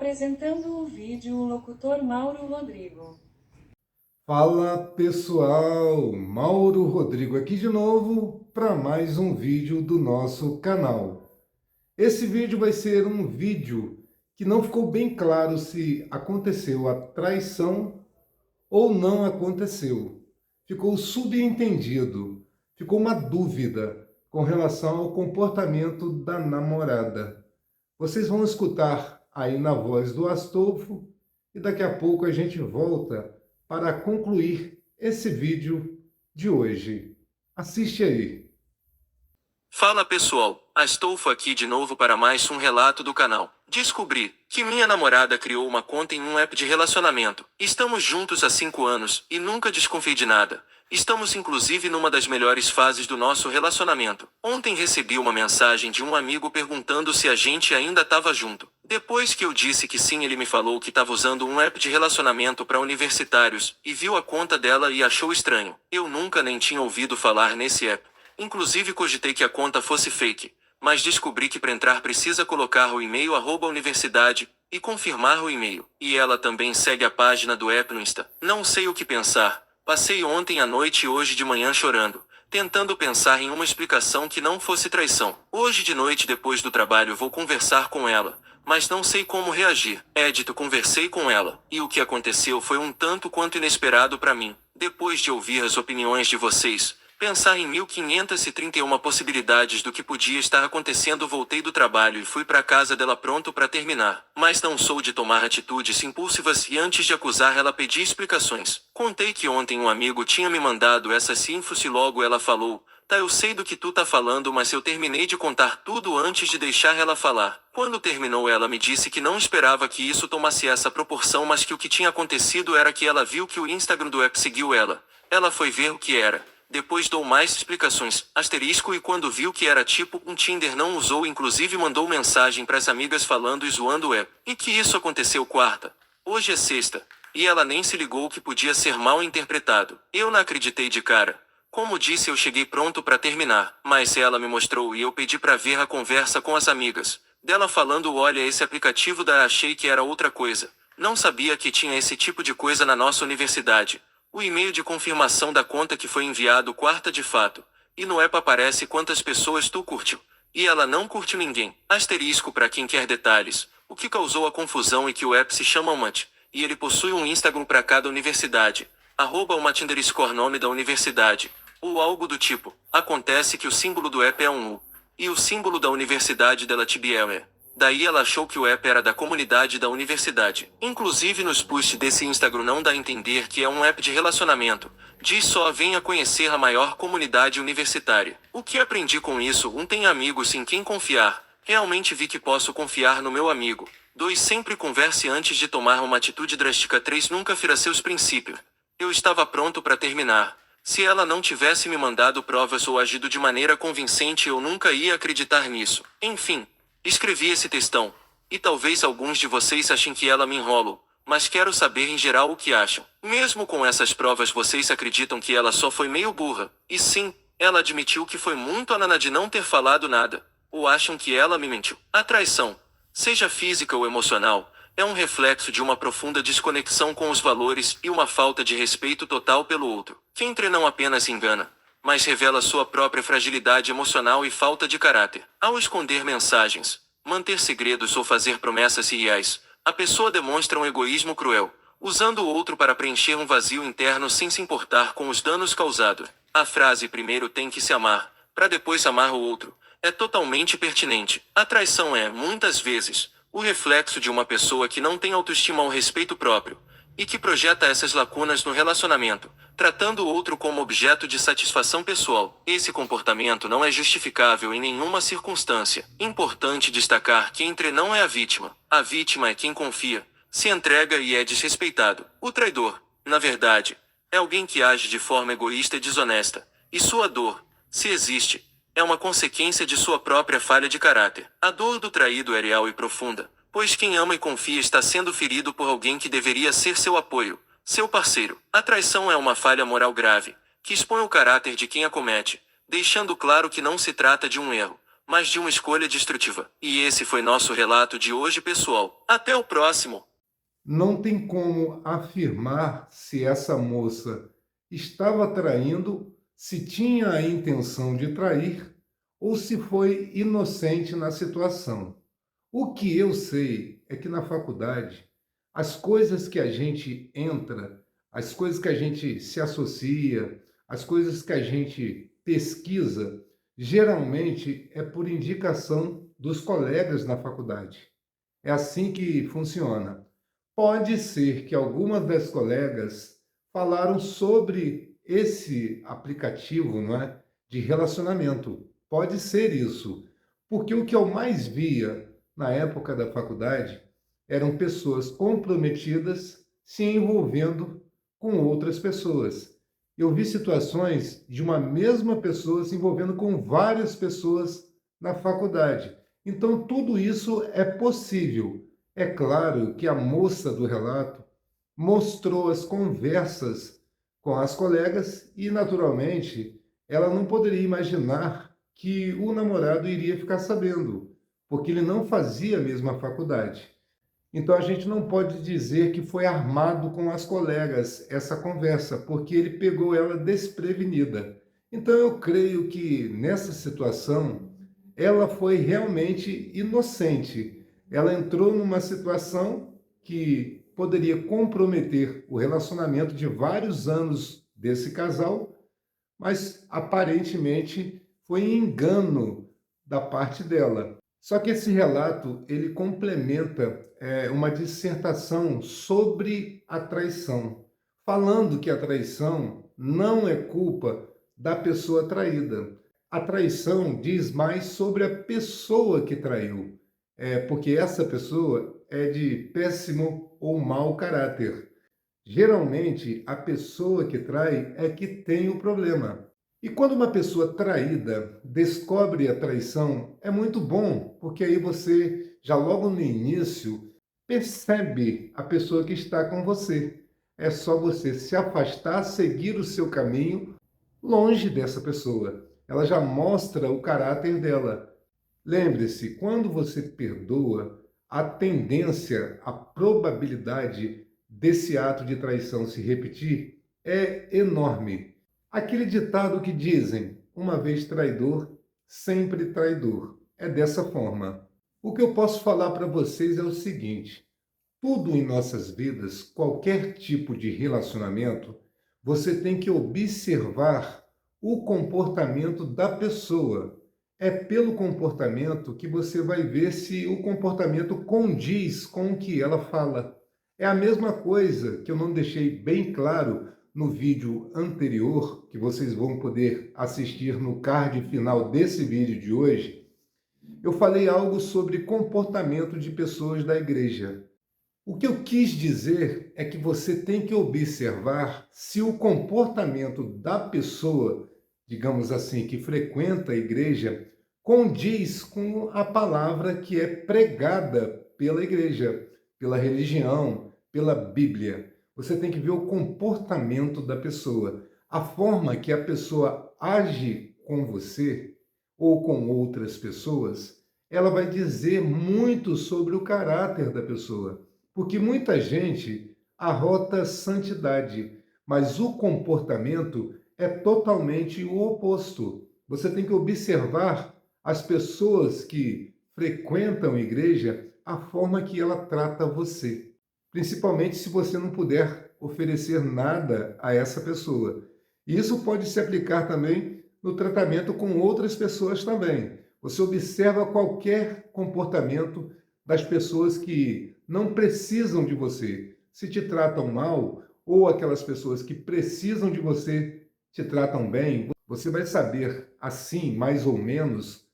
Apresentando o vídeo, o locutor Mauro Rodrigo. Fala pessoal, Mauro Rodrigo aqui de novo para mais um vídeo do nosso canal. Esse vídeo vai ser um vídeo que não ficou bem claro se aconteceu a traição ou não aconteceu. Ficou subentendido, ficou uma dúvida com relação ao comportamento da namorada. Vocês vão escutar aí na voz do Astolfo e daqui a pouco a gente volta para concluir esse vídeo de hoje. Assiste aí. Fala pessoal, Astolfo aqui de novo para mais um relato do canal. Descobri que minha namorada criou uma conta em um app de relacionamento. Estamos juntos há 5 anos e nunca desconfiei de nada. Estamos inclusive numa das melhores fases do nosso relacionamento. Ontem recebi uma mensagem de um amigo perguntando se a gente ainda estava junto. Depois que eu disse que sim, ele me falou que estava usando um app de relacionamento para universitários e viu a conta dela e achou estranho. Eu nunca nem tinha ouvido falar nesse app. Inclusive cogitei que a conta fosse fake, mas descobri que para entrar precisa colocar o e-mail @universidade e confirmar o e-mail. E ela também segue a página do app no Insta. Não sei o que pensar. Passei ontem à noite e hoje de manhã chorando, tentando pensar em uma explicação que não fosse traição. Hoje de noite depois do trabalho vou conversar com ela, mas não sei como reagir. Edito, conversei com ela, e o que aconteceu foi um tanto quanto inesperado para mim. Depois de ouvir as opiniões de vocês, pensar em 1531 possibilidades do que podia estar acontecendo, voltei do trabalho e fui para casa dela pronto para terminar. Mas não sou de tomar atitudes impulsivas e antes de acusar ela pedi explicações. Contei que ontem um amigo tinha me mandado essas infos e logo ela falou: "Tá, eu sei do que tu tá falando, mas eu terminei de contar tudo antes de deixar ela falar." Quando terminou ela me disse que não esperava que isso tomasse essa proporção, mas que o que tinha acontecido era que ela viu que o Instagram do app seguiu ela. Ela foi ver o que era. Depois dou mais explicações, asterisco, e quando viu que era tipo um Tinder não usou, inclusive mandou mensagem pras amigas falando e zoando o app. E que isso aconteceu quarta. Hoje é sexta. E ela nem se ligou que podia ser mal interpretado. Eu não acreditei de cara. Como disse, eu cheguei pronto pra terminar, mas ela me mostrou e eu pedi pra ver a conversa com as amigas dela falando: "Olha, esse aplicativo da achei que era outra coisa. Não sabia que tinha esse tipo de coisa na nossa universidade." O e-mail de confirmação da conta que foi enviado quarta de fato. E no app aparece quantas pessoas tu curtiu. E ela não curtiu ninguém. Asterisco para quem quer detalhes. O que causou a confusão é que o app se chama Umate. E ele possui um Instagram para cada universidade. @umate_, nome da universidade. Ou algo do tipo. Acontece que o símbolo do app é um U. E o símbolo da universidade dela TBL é. Daí ela achou que o app era da comunidade da universidade. Inclusive nos posts desse Instagram não dá a entender que é um app de relacionamento. Diz só: "Venha conhecer a maior comunidade universitária." O que aprendi com isso? 1. Tem amigos em quem confiar. Realmente vi que posso confiar no meu amigo. 2. Sempre converse antes de tomar uma atitude drástica. 3. Nunca fira seus princípios. Eu estava pronto para terminar. Se ela não tivesse me mandado provas ou agido de maneira convincente, eu nunca ia acreditar nisso. Enfim. Escrevi esse textão. E talvez alguns de vocês achem que ela me enrolo, mas quero saber em geral o que acham. Mesmo com essas provas, vocês acreditam que ela só foi meio burra? E sim, ela admitiu que foi muito anana de não ter falado nada. Ou acham que ela me mentiu? A traição, seja física ou emocional, é um reflexo de uma profunda desconexão com os valores e uma falta de respeito total pelo outro. Quem não apenas engana, mas revela sua própria fragilidade emocional e falta de caráter. Ao esconder mensagens, manter segredos ou fazer promessas irreais, a pessoa demonstra um egoísmo cruel, usando o outro para preencher um vazio interno sem se importar com os danos causados. A frase "primeiro tem que se amar, para depois amar o outro" é totalmente pertinente. A traição é, muitas vezes, o reflexo de uma pessoa que não tem autoestima ou respeito próprio, e que projeta essas lacunas no relacionamento, tratando o outro como objeto de satisfação pessoal. Esse comportamento não é justificável em nenhuma circunstância. Importante destacar que não é a vítima. A vítima é quem confia, se entrega e é desrespeitado. O traidor, na verdade, é alguém que age de forma egoísta e desonesta. E sua dor, se existe, é uma consequência de sua própria falha de caráter. A dor do traído é real e profunda, pois quem ama e confia está sendo ferido por alguém que deveria ser seu apoio, seu parceiro. A traição é uma falha moral grave, que expõe o caráter de quem a comete, deixando claro que não se trata de um erro, mas de uma escolha destrutiva. E esse foi nosso relato de hoje, pessoal. Até o próximo! Não tem como afirmar se essa moça estava traindo, se tinha a intenção de trair ou se foi inocente na situação. O que eu sei é que na faculdade, as coisas que a gente entra, as coisas que a gente se associa, as coisas que a gente pesquisa, geralmente é por indicação dos colegas na faculdade. É assim que funciona. Pode ser que algumas das colegas falaram sobre esse aplicativo, não é, de relacionamento. Pode ser isso, porque o que eu mais via na época da faculdade eram pessoas comprometidas se envolvendo com outras pessoas. Eu vi situações de uma mesma pessoa se envolvendo com várias pessoas na faculdade. Então, tudo isso é possível. É claro que a moça do relato mostrou as conversas com as colegas e, naturalmente, ela não poderia imaginar que o namorado iria ficar sabendo, porque ele não fazia a mesma faculdade. Então a gente não pode dizer que foi armado com as colegas essa conversa, porque ele pegou ela desprevenida. Então eu creio que nessa situação ela foi realmente inocente. Ela entrou numa situação que poderia comprometer o relacionamento de vários anos desse casal, mas aparentemente foi engano da parte dela. Só que esse relato ele complementa uma dissertação sobre a traição, falando que a traição não é culpa da pessoa traída. A traição diz mais sobre a pessoa que traiu, porque essa pessoa é de péssimo ou mau caráter. Geralmente, a pessoa que trai é que tem o problema. E quando uma pessoa traída descobre a traição, é muito bom, porque aí você, já logo no início, percebe a pessoa que está com você. É só você se afastar, seguir o seu caminho longe dessa pessoa. Ela já mostra o caráter dela. Lembre-se, quando você perdoa, a tendência, a probabilidade desse ato de traição se repetir é enorme. Aquele ditado que dizem, uma vez traidor, sempre traidor. É dessa forma. O que eu posso falar para vocês é o seguinte: tudo em nossas vidas, qualquer tipo de relacionamento, você tem que observar o comportamento da pessoa. É pelo comportamento que você vai ver se o comportamento condiz com o que ela fala. É a mesma coisa que eu não deixei bem claro no vídeo anterior, que vocês vão poder assistir no card final desse vídeo de hoje. Eu falei algo sobre comportamento de pessoas da igreja. O que eu quis dizer é que você tem que observar se o comportamento da pessoa, digamos assim, que frequenta a igreja, condiz com a palavra que é pregada pela igreja, pela religião, pela Bíblia. Você tem que ver o comportamento da pessoa, a forma que a pessoa age com você ou com outras pessoas, ela vai dizer muito sobre o caráter da pessoa. Porque muita gente arrota santidade, mas o comportamento é totalmente o oposto. Você tem que observar as pessoas que frequentam a igreja, a forma que ela trata você. Principalmente se você não puder oferecer nada a essa pessoa. E isso pode se aplicar também no tratamento com outras pessoas também. Você observa qualquer comportamento das pessoas que não precisam de você, se te tratam mal, ou aquelas pessoas que precisam de você te tratam bem, você vai saber, assim, mais ou menos,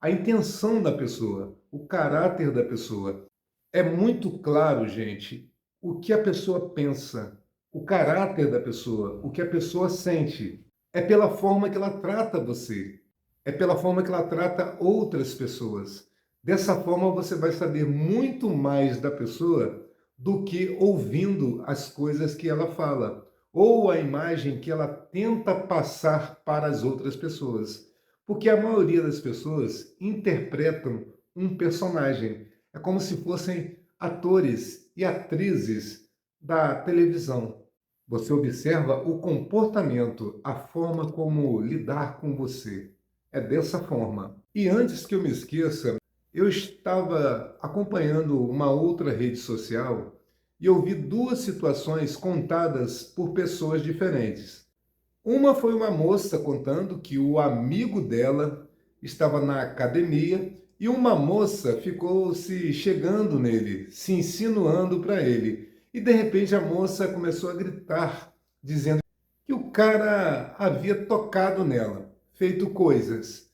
a intenção da pessoa, o caráter da pessoa. É muito claro, gente, o que a pessoa pensa, o caráter da pessoa, o que a pessoa sente. É pela forma que ela trata você, é pela forma que ela trata outras pessoas. Dessa forma, você vai saber muito mais da pessoa do que ouvindo as coisas que ela fala, ou a imagem que ela tenta passar para as outras pessoas. Porque a maioria das pessoas interpretam um personagem. É como se fossem atores e atrizes da televisão. Você observa o comportamento, a forma como lidar com você. É dessa forma. E antes que eu me esqueça, eu estava acompanhando uma outra rede social e eu vi duas situações contadas por pessoas diferentes. Uma foi uma moça contando que o amigo dela estava na academia e uma moça ficou se chegando nele, se insinuando para ele. E de repente a moça começou a gritar, dizendo que o cara havia tocado nela, feito coisas.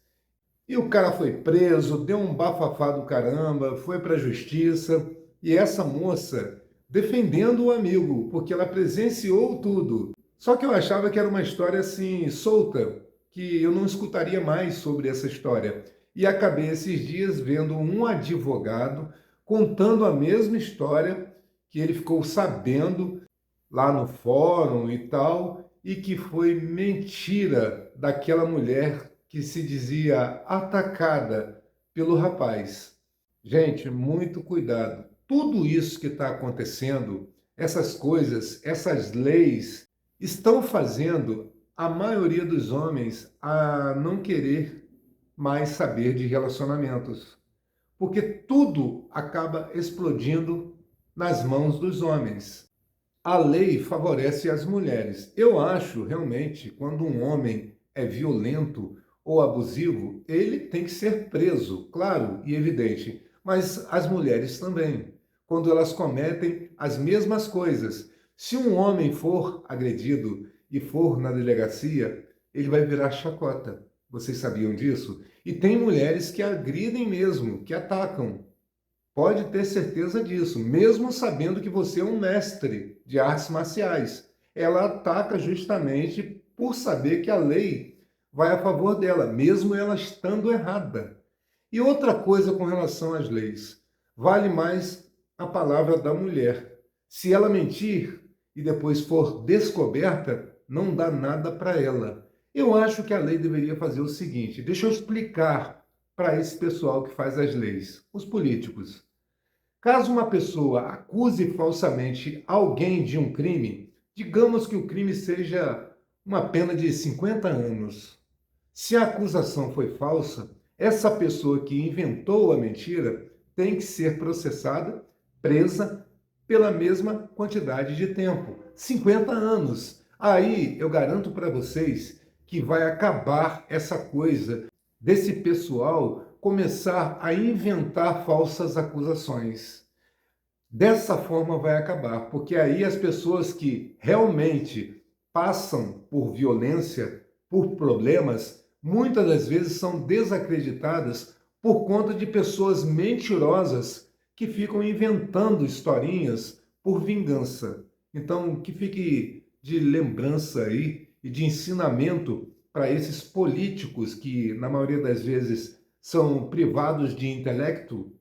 E o cara foi preso, deu um bafafá do caramba, foi para a justiça. E essa moça defendendo o amigo, porque ela presenciou tudo. Só que eu achava que era uma história assim, solta, que eu não escutaria mais sobre essa história. E acabei esses dias vendo um advogado contando a mesma história que ele ficou sabendo lá no fórum e tal, e que foi mentira daquela mulher que se dizia atacada pelo rapaz. Gente, muito cuidado. Tudo isso que está acontecendo, essas coisas, essas leis, estão fazendo a maioria dos homens a não querer mais saber de relacionamentos. Porque tudo acaba explodindo nas mãos dos homens. A lei favorece as mulheres. Eu acho realmente, quando um homem é violento ou abusivo, ele tem que ser preso, claro e evidente, mas as mulheres também, quando elas cometem as mesmas coisas. Se um homem for agredido e for na delegacia, ele vai virar chacota. Vocês sabiam disso? E tem mulheres que agridem mesmo, que atacam. Pode ter certeza disso, mesmo sabendo que você é um mestre de artes marciais. Ela ataca justamente por saber que a lei vai a favor dela, mesmo ela estando errada. E outra coisa com relação às leis, vale mais a palavra da mulher. Se ela mentir e depois for descoberta, não dá nada para ela. Eu acho que a lei deveria fazer o seguinte, deixa eu explicar para esse pessoal que faz as leis, os políticos. Caso uma pessoa acuse falsamente alguém de um crime, digamos que o crime seja uma pena de 50 anos. Se a acusação foi falsa, essa pessoa que inventou a mentira tem que ser processada, presa, pela mesma quantidade de tempo, 50 anos. Aí eu garanto para vocês que vai acabar essa coisa desse pessoal começar a inventar falsas acusações. Dessa forma vai acabar, porque aí as pessoas que realmente passam por violência, por problemas, muitas das vezes são desacreditadas por conta de pessoas mentirosas que ficam inventando historinhas por vingança. Então, que fique de lembrança aí e de ensinamento para esses políticos que, na maioria das vezes, são privados de intelecto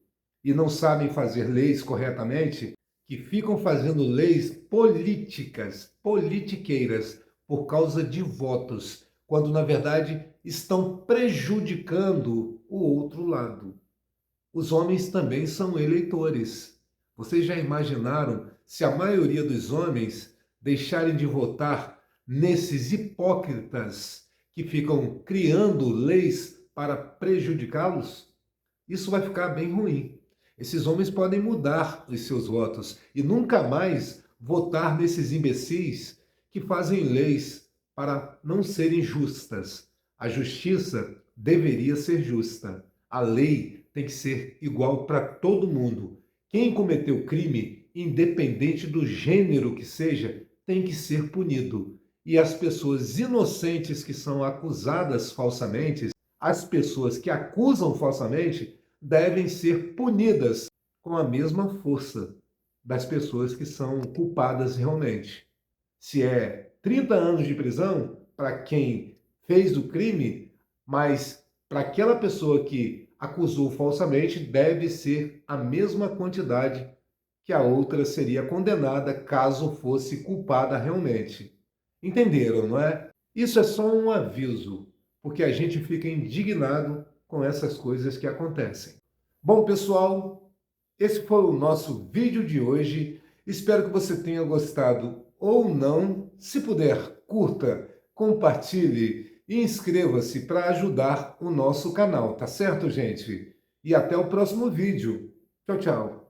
e não sabem fazer leis corretamente, que ficam fazendo leis políticas, politiqueiras, por causa de votos, quando na verdade estão prejudicando o outro lado. Os homens também são eleitores. Vocês já imaginaram se a maioria dos homens deixarem de votar nesses hipócritas que ficam criando leis para prejudicá-los? Isso vai ficar bem ruim. Esses homens podem mudar os seus votos e nunca mais votar nesses imbecis que fazem leis para não serem justas. A justiça deveria ser justa. A lei tem que ser igual para todo mundo. Quem cometeu crime, independente do gênero que seja, tem que ser punido. E as pessoas inocentes que são acusadas falsamente, as pessoas que acusam falsamente, devem ser punidas com a mesma força das pessoas que são culpadas realmente. Se é 30 anos de prisão para quem fez o crime, mas para aquela pessoa que acusou falsamente, deve ser a mesma quantidade que a outra seria condenada caso fosse culpada realmente. Entenderam, não é? Isso é só um aviso, porque a gente fica indignado com essas coisas que acontecem. Bom, pessoal, esse foi o nosso vídeo de hoje. Espero que você tenha gostado ou não. Se puder, curta, compartilhe e inscreva-se para ajudar o nosso canal, tá certo, gente? E até o próximo vídeo. Tchau, tchau.